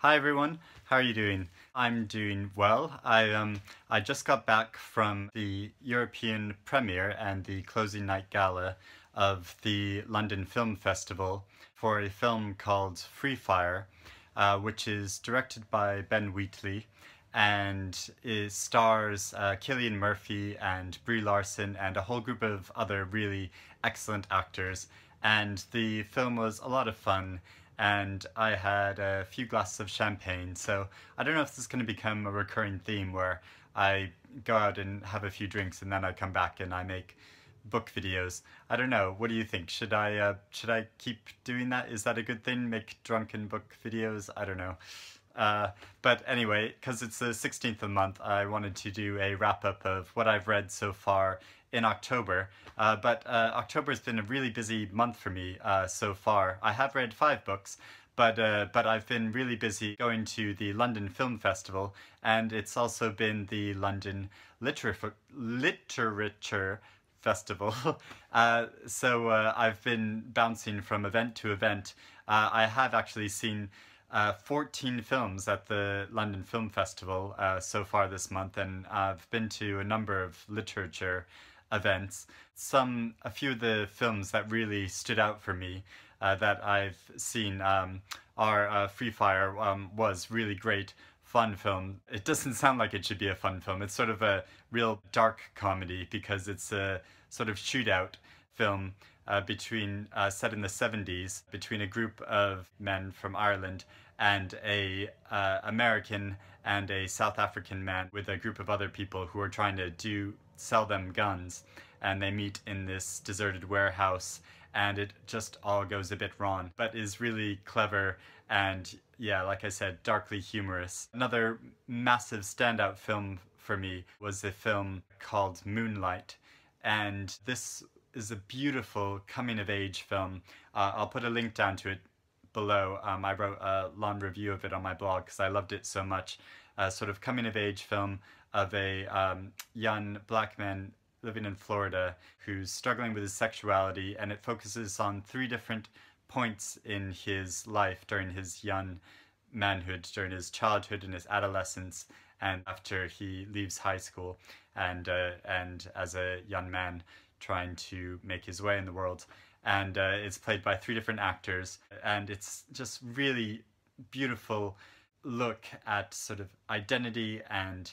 Hi everyone, how are you doing? I'm doing well. I just got back from the European premiere and the closing night gala of the London Film Festival for a film called Free Fire, which is directed by Ben Wheatley and it stars Cillian Murphy and Brie Larson and a whole group of other really excellent actors. And the film was a lot of fun and I had a few glasses of champagne, so I don't know if this is going to become a recurring theme where I go out and have a few drinks and then I come back and I make book videos. I don't know. What do you think? Should I keep doing that? Is that a good thing? Make drunken book videos? I don't know. But anyway, because it's the 16th of the month, I wanted to do a wrap-up of what I've read so far in October. But October's been a really busy month for me so far. I have read 5 books, but I've been really busy going to the London Film Festival, and it's also been the London Literature Festival. So I've been bouncing from event to event. I have actually seen 14 films at the London Film Festival so far this month, and I've been to a number of literature events. A few of the films that really stood out for me that I've seen are Free Fire was really great, fun film. It doesn't sound like it should be a fun film. It's sort of a real dark comedy because it's a sort of shootout film set in the 70s between a group of men from Ireland and a American and a South African man with a group of other people who are trying to sell them guns, and they meet in this deserted warehouse and it just all goes a bit wrong, but is really clever and, yeah, like I said, darkly humorous. Another massive standout film for me was a film called Moonlight, and this is a beautiful coming-of-age film. I'll put a link down to it below. I wrote a long review of it on my blog because I loved it so much. A sort of coming-of-age film of a young black man living in Florida who's struggling with his sexuality, and it focuses on 3 different points in his life during his young manhood, during his childhood and his adolescence, and after he leaves high school, and as a young man trying to make his way in the world. And it's played by 3 different actors, and it's just really beautiful look at sort of identity and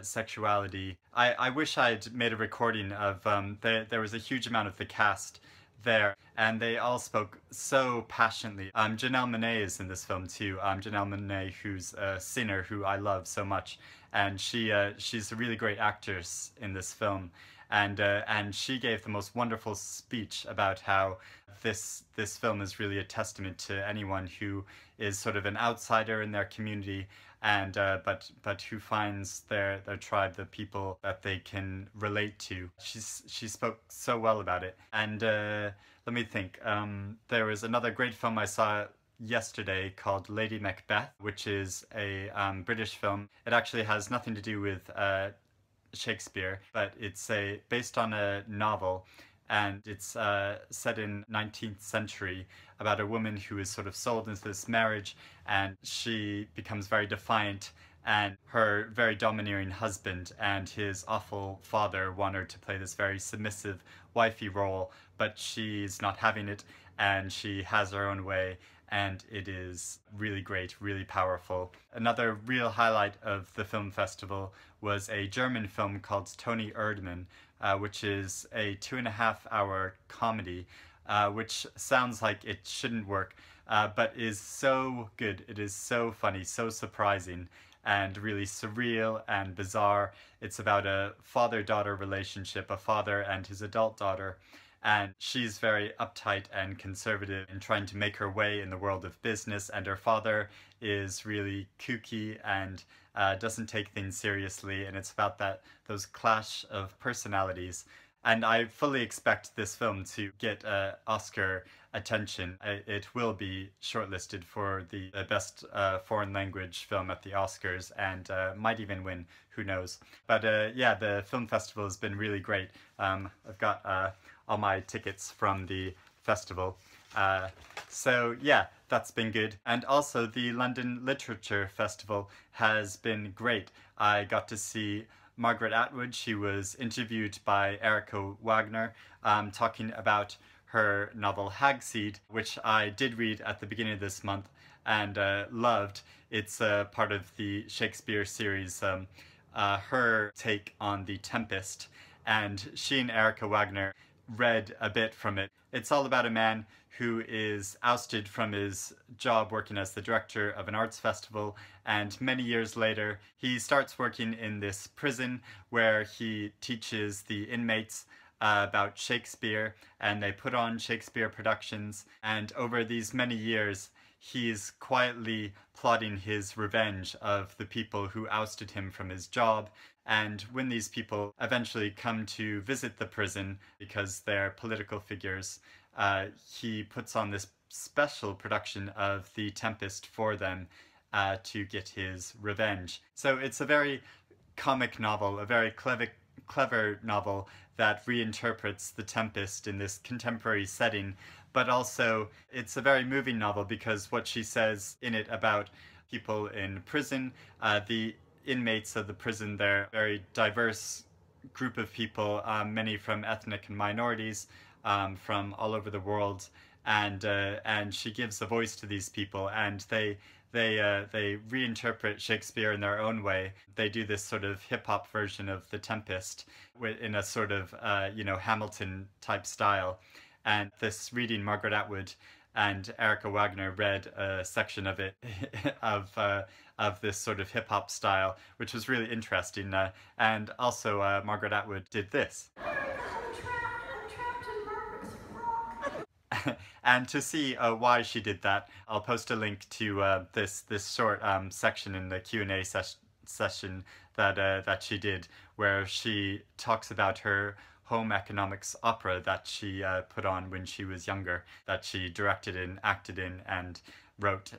sexuality. I wish I'd made a recording of, there was a huge amount of the cast there, and they all spoke so passionately. Janelle Monáe is in this film too. Janelle Monáe, who's a singer who I love so much, and she's a really great actress in this film. And she gave the most wonderful speech about how this film is really a testament to anyone who is sort of an outsider in their community, and but who finds their tribe, the people that they can relate to. She spoke so well about it. And let me think. There was another great film I saw yesterday called Lady Macbeth, which is a British film. It actually has nothing to do with Shakespeare, but it's based on a novel, and it's set in 19th century about a woman who is sort of sold into this marriage, and she becomes very defiant, and her very domineering husband and his awful father want her to play this very submissive wifey role, but she's not having it, and she has her own way, and it is really great, really powerful. Another real highlight of the film festival was a German film called Toni Erdmann, which is a 2.5-hour comedy, which sounds like it shouldn't work, but is so good. It is so funny, so surprising, and really surreal and bizarre. It's about a father-daughter relationship, a father and his adult daughter, and she's very uptight and conservative in trying to make her way in the world of business, and her father is really kooky and doesn't take things seriously, and it's about those clash of personalities. And I fully expect this film to get Oscar attention. It will be shortlisted for the best foreign language film at the Oscars, and might even win, who knows. But yeah, the film festival has been really great. I've got all my tickets from the festival. So yeah, that's been good. And also the London Literature Festival has been great. I got to see Margaret Atwood. She was interviewed by Erica Wagner talking about her novel Hag-Seed, which I did read at the beginning of this month and loved. It's part of the Shakespeare series, her take on The Tempest, and she and Erica Wagner read a bit from it. It's all about a man who is ousted from his job working as the director of an arts festival, and many years later he starts working in this prison where he teaches the inmates about Shakespeare, and they put on Shakespeare productions, and over these many years he's quietly plotting his revenge of the people who ousted him from his job. And when these people eventually come to visit the prison because they're political figures, he puts on this special production of The Tempest for them to get his revenge. So it's a very comic novel, a very clever novel that reinterprets The Tempest in this contemporary setting, but also it's a very moving novel because what she says in it about people in prison, the inmates of the prison, they're a very diverse group of people, many from ethnic and minorities from all over the world, and she gives a voice to these people, and they reinterpret Shakespeare in their own way. They do this sort of hip-hop version of The Tempest in a sort of Hamilton type style. And this reading, Margaret Atwood and Erica Wagner read a section of it of this sort of hip-hop style, which was really interesting. And also Margaret Atwood did this. I'm trapped in Margaret's frock. And to see why she did that, I'll post a link to this short section in the Q&A session that she did, where she talks about her home economics opera that she put on when she was younger, that she directed and acted in and wrote.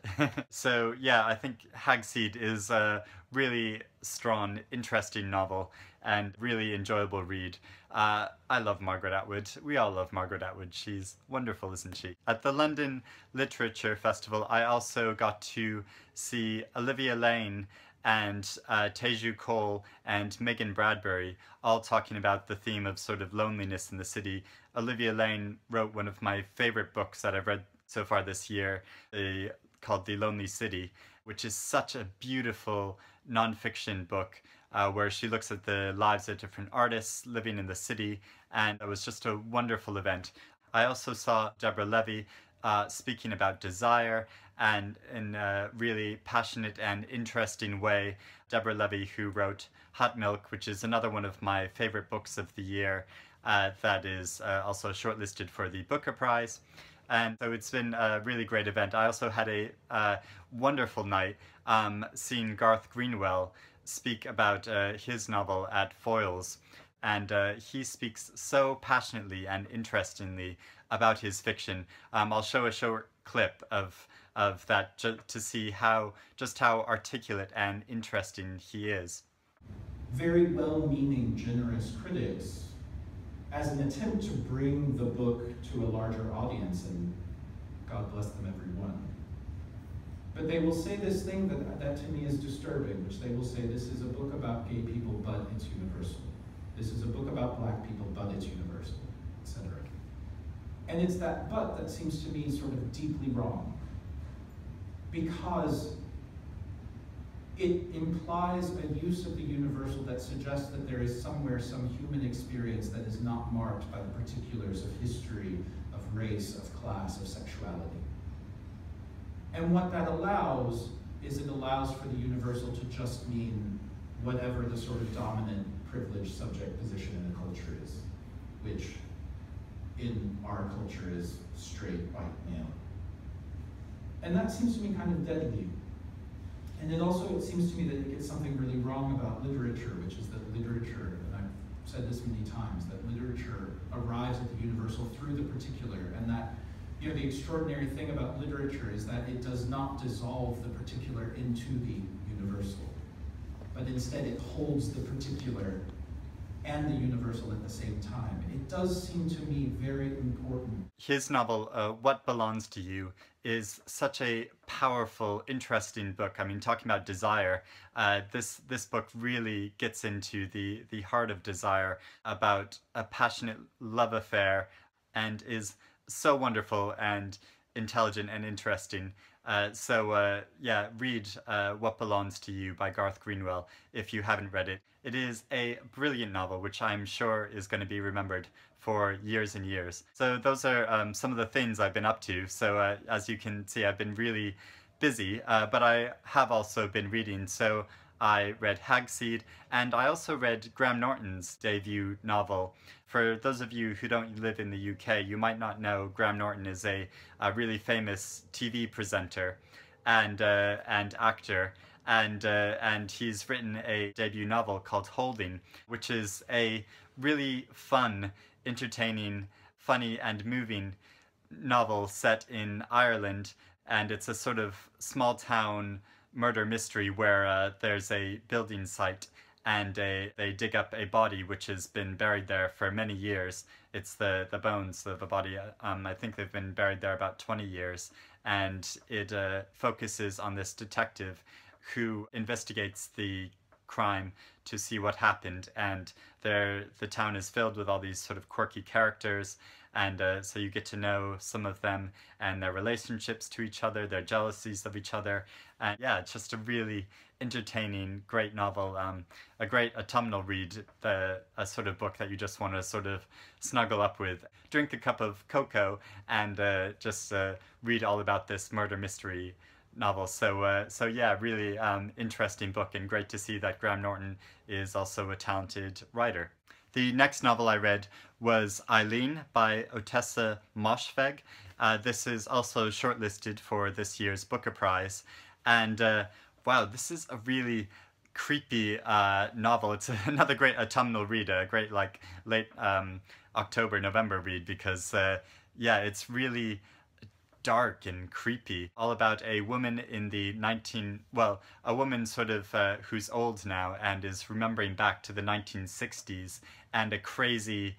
So yeah, I think Hag-Seed is a really strong, interesting novel and really enjoyable read. I love Margaret Atwood. We all love Margaret Atwood. She's wonderful, isn't she? At the London Literature Festival, I also got to see Olivia Lane and Teju Cole and Megan Bradbury all talking about the theme of sort of loneliness in the city. Olivia Lane wrote one of my favorite books that I've read so far this year, called The Lonely City, which is such a beautiful nonfiction book where she looks at the lives of different artists living in the city, and it was just a wonderful event. I also saw Deborah Levy speaking about desire, and in a really passionate and interesting way. Deborah Levy, who wrote Hot Milk, which is another one of my favorite books of the year, that is also shortlisted for the Booker Prize. And so it's been a really great event. I also had a wonderful night seeing Garth Greenwell speak about his novel at Foyles. And he speaks so passionately and interestingly about his fiction. I'll show a short clip of that to see just how articulate and interesting he is. Very well-meaning, generous critics, as an attempt to bring the book to a larger audience, and God bless them everyone. But they will say this thing that to me is disturbing, which they will say, this is a book about gay people, but it's universal. This is a book about black people, but it's universal, etc. And it's that but that seems to me sort of deeply wrong, because it implies a use of the universal that suggests that there is somewhere some human experience that is not marked by the particulars of history, of race, of class, of sexuality. And what that allows is it allows for the universal to just mean whatever the sort of dominant privileged subject position in the culture is, which in our culture is straight white male. And that seems to me kind of deadly. And then also it seems to me that it gets something really wrong about literature, which is that literature, and I've said this many times, that literature arrives at the universal through the particular, and that the extraordinary thing about literature is that it does not dissolve the particular into the universal, but instead it holds the particular and the universal at the same time. It does seem to me very important. His novel, What Belongs to You, is such a powerful, interesting book. I mean, talking about desire, this book really gets into the heart of desire, about a passionate love affair, and is so wonderful and intelligent and interesting. Yeah, read What Belongs to You by Garth Greenwell if you haven't read it. It is a brilliant novel, which I'm sure is going to be remembered for years and years. So those are some of the things I've been up to. So as you can see, I've been really busy, but I have also been reading. So I read Hag-Seed, and I also read Graham Norton's debut novel. For those of you who don't live in the UK, you might not know Graham Norton is a really famous TV presenter and actor, and he's written a debut novel called Holding, which is a really fun, entertaining, funny and moving novel set in Ireland, and it's a sort of small town murder mystery where there's a building site and they dig up a body which has been buried there for many years. It's the bones of a body. I think they've been buried there about 20 years, and it focuses on this detective who investigates the crime to see what happened, and the town is filled with all these sort of quirky characters, and so you get to know some of them and their relationships to each other, their jealousies of each other, and yeah, it's just a really entertaining, great novel, a great autumnal read, a sort of book that you just want to sort of snuggle up with, drink a cup of cocoa, and just read all about this murder mystery novel. So yeah, really interesting book, and great to see that Graham Norton is also a talented writer. The next novel I read was Eileen by Tessa Maje. This is also shortlisted for this year's Booker Prize, and wow, this is a really creepy novel. It's another great autumnal read, a great like late October, November read, because yeah, it's really dark and creepy, all about a woman in the a woman sort of who's old now and is remembering back to the 1960s and a crazy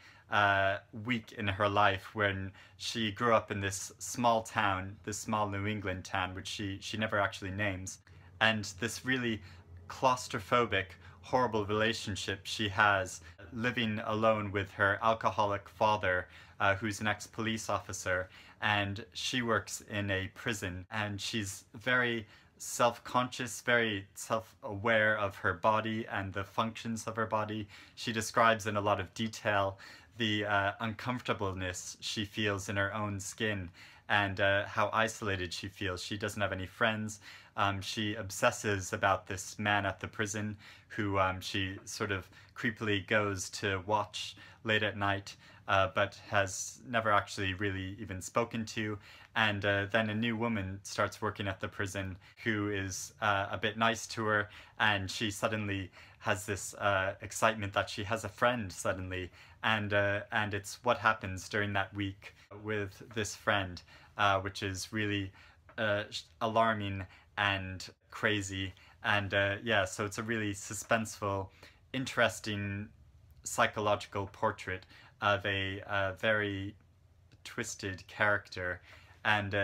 week in her life when she grew up in this small town, this small New England town, which she never actually names, and this really claustrophobic, horrible relationship she has living alone with her alcoholic father, who's an ex-police officer, and she works in a prison, and she's very self-conscious, very self-aware of her body and the functions of her body. She describes in a lot of detail the uncomfortableness she feels in her own skin, and how isolated she feels. She doesn't have any friends. She obsesses about this man at the prison who she sort of creepily goes to watch late at night, but has never actually really even spoken to. And then a new woman starts working at the prison who is a bit nice to her, and she suddenly has this excitement that she has a friend suddenly, and it's what happens during that week with this friend, which is really alarming and crazy, and yeah, so it's a really suspenseful, interesting psychological portrait of a very twisted character, and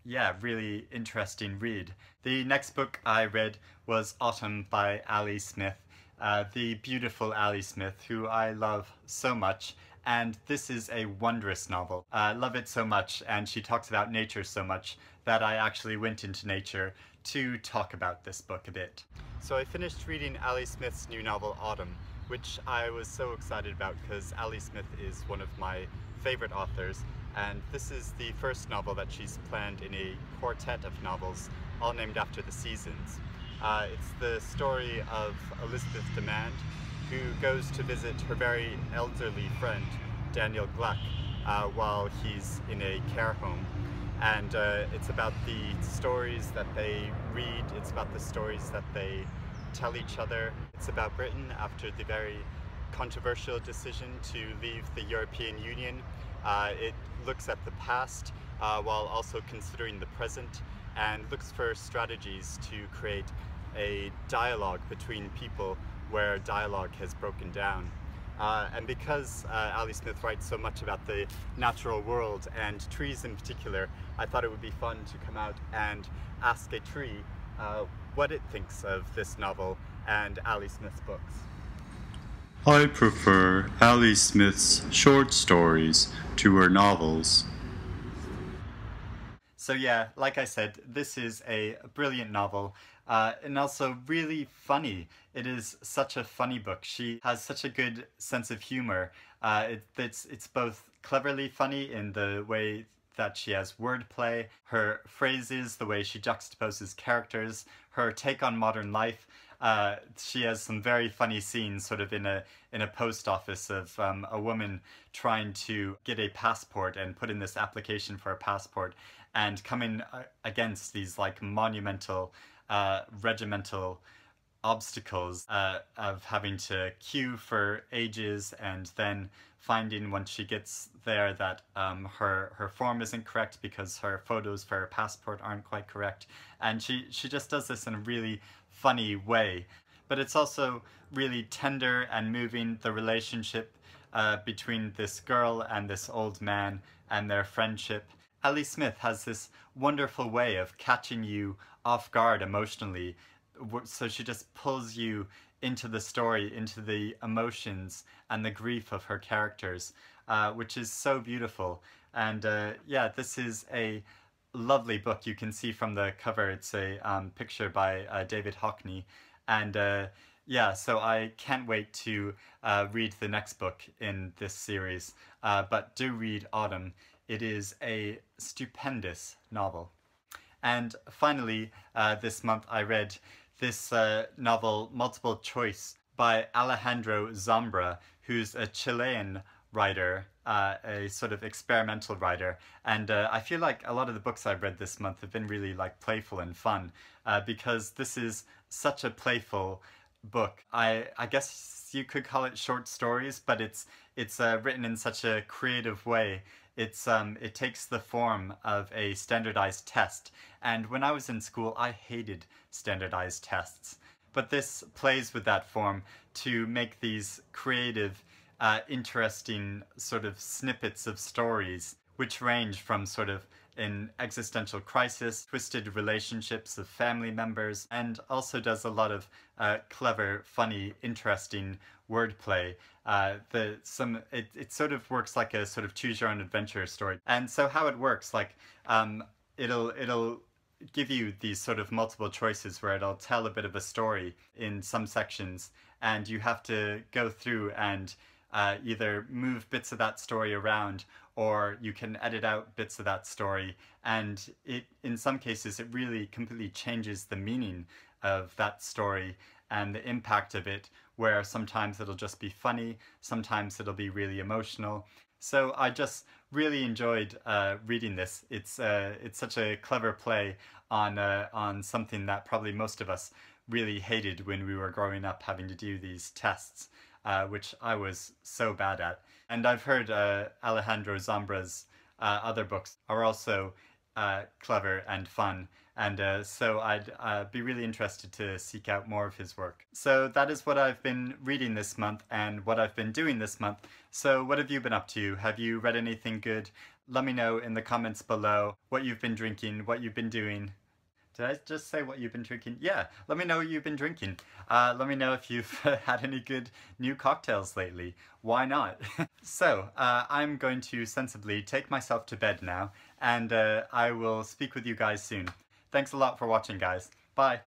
yeah, really interesting read. The next book I read was Autumn by Ali Smith, the beautiful Ali Smith, who I love so much, and this is a wondrous novel. I love it so much, and she talks about nature so much that I actually went into nature to talk about this book a bit. So I finished reading Ali Smith's new novel Autumn, which I was so excited about because Ali Smith is one of my favorite authors, and this is the first novel that she's planned in a quartet of novels, all named after the seasons. It's the story of Elizabeth Demand, who goes to visit her very elderly friend, Daniel Gluck, while he's in a care home. And it's about the stories that they read, it's about the stories that they tell each other. It's about Britain after the very controversial decision to leave the European Union. It looks at the past while also considering the present, and looks for strategies to create a dialogue between people where dialogue has broken down. And because Ali Smith writes so much about the natural world and trees in particular, I thought it would be fun to come out and ask a tree what it thinks of this novel and Ali Smith's books. I prefer Ali Smith's short stories to her novels. So yeah, like I said, this is a brilliant novel and also really funny. It is such a funny book. She has such a good sense of humor. It's both cleverly funny in the way that she has wordplay, her phrases, the way she juxtaposes characters, her take on modern life. She has some very funny scenes sort of in a post office of a woman trying to get a passport and put in this application for a passport and coming against these like monumental regimental obstacles of having to queue for ages and then finding once she gets there that her form isn't correct because her photos for her passport aren't quite correct, and she just does this in a really funny way. But it's also really tender and moving, the relationship between this girl and this old man and their friendship. Ali Smith has this wonderful way of catching you off guard emotionally, so she just pulls you into the story, into the emotions and the grief of her characters, which is so beautiful. And yeah, this is a lovely book. You can see from the cover it's a picture by David Hockney, and yeah, so I can't wait to read the next book in this series, but do read Autumn. It is a stupendous novel. And finally, this month I read this novel, Multiple Choice, by Alejandro Zambra, who's a Chilean writer, a sort of experimental writer. And I feel like a lot of the books I've read this month have been really like playful and fun, because this is such a playful book. I guess you could call it short stories, but it's written in such a creative way. It takes the form of a standardized test, and when I was in school I hated standardized tests, but this plays with that form to make these creative, interesting sort of snippets of stories which range from sort of an existential crisis, twisted relationships of family members, and also does a lot of clever, funny, interesting wordplay. It sort of works like a sort of choose your own adventure story. And so how it works, like it'll give you these sort of multiple choices where it'll tell a bit of a story in some sections, and you have to go through and either move bits of that story around, or you can edit out bits of that story, and in some cases it really completely changes the meaning of that story and the impact of it, where sometimes it'll just be funny, sometimes it'll be really emotional. So I just really enjoyed reading this. It's such a clever play on something that probably most of us really hated when we were growing up, having to do these tests, which I was so bad at. And I've heard Alejandro Zambra's other books are also clever and fun, and so I'd be really interested to seek out more of his work. So that is what I've been reading this month and what I've been doing this month. So what have you been up to? Have you read anything good? Let me know in the comments below what you've been drinking, what you've been doing. Did I just say what you've been drinking? Yeah, let me know what you've been drinking. Let me know if you've had any good new cocktails lately. Why not? So, I'm going to sensibly take myself to bed now, and I will speak with you guys soon. Thanks a lot for watching, guys. Bye.